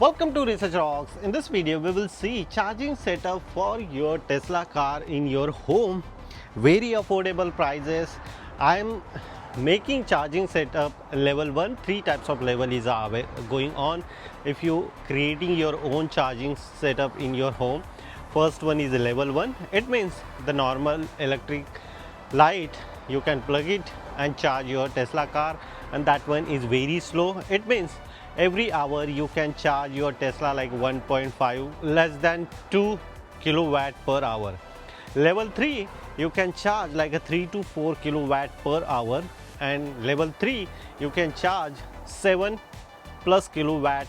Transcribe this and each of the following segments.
Welcome to Research Rocks. In this video we will see charging setup for your Tesla car in your home. Very affordable prices. I am making charging setup level 1. Three types of level is going on if you creating your own charging setup in your home. First one is level 1. It means the normal electric light you can plug it and charge your Tesla car, and that one is very slow. It means every hour you can charge your Tesla like 1.5 less than 2 kilowatt per hour. Level 3 you can charge like a 3 to 4 kilowatt per hour, and level 3 you can charge 7 plus kilowatt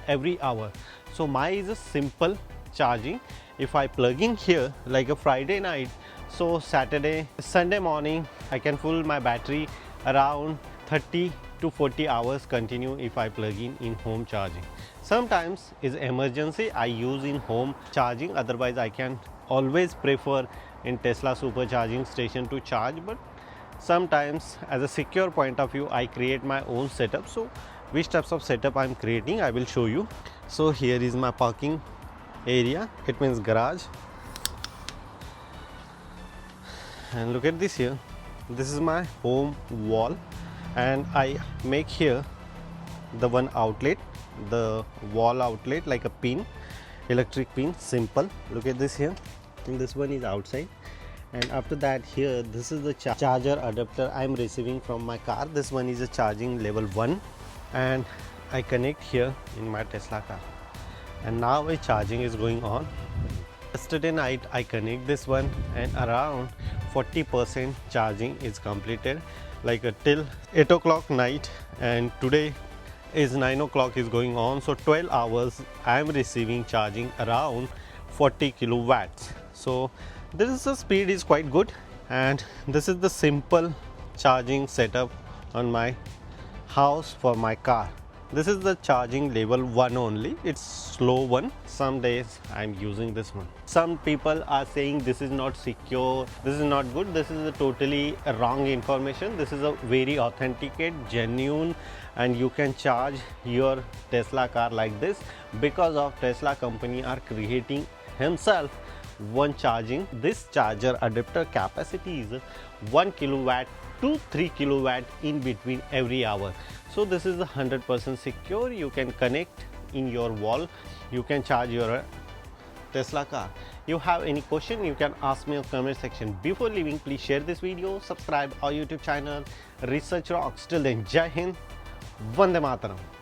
every hour. So my is a simple charging. If I plug in here like a Friday night, so Saturday, Sunday morning I can full my battery around 30 to 40 hours continue if I plug in home charging. Sometimes is emergency I use in home charging, otherwise I can always prefer in Tesla supercharging station to charge, but sometimes as a secure point of view I create my own setup. So which types of setup I am creating I will show you. So here is my parking area, it means garage, and look at this here. This is my home wall, and I make here the one outlet, the wall outlet like a pin, electric pin, simple. Look at this here, and this one is outside. And after that here, this is the charger adapter I am receiving from my car. This one is a charging level 1, and I connect here in my Tesla car, and now a charging is going on. Yesterday night I connect this one, and around 40% charging is completed, like till 8 o'clock night, and today is 9 o'clock is going on. So 12 hours I am receiving charging around 40 kilowatts. So this is the speed is quite good, and this is the simple charging setup on my house for my car. This is the charging level 1 only, it's slow one. Some days I'm using this one. Some people are saying this is not secure, this is not good. This is a totally wrong information. This is a very authenticate, genuine, and you can charge your Tesla car like this because of Tesla company are creating himself one charging. This charger adapter capacity is 1 kilowatt to 3 kilowatt in between every hour. So this is 100% secure. You can connect in your wall, you can charge your Tesla car. You have any question, you can ask me in the comment section. Before leaving, please share this video, subscribe our YouTube channel Research Rocks. Till then, Jai Hind, Vande Mataram.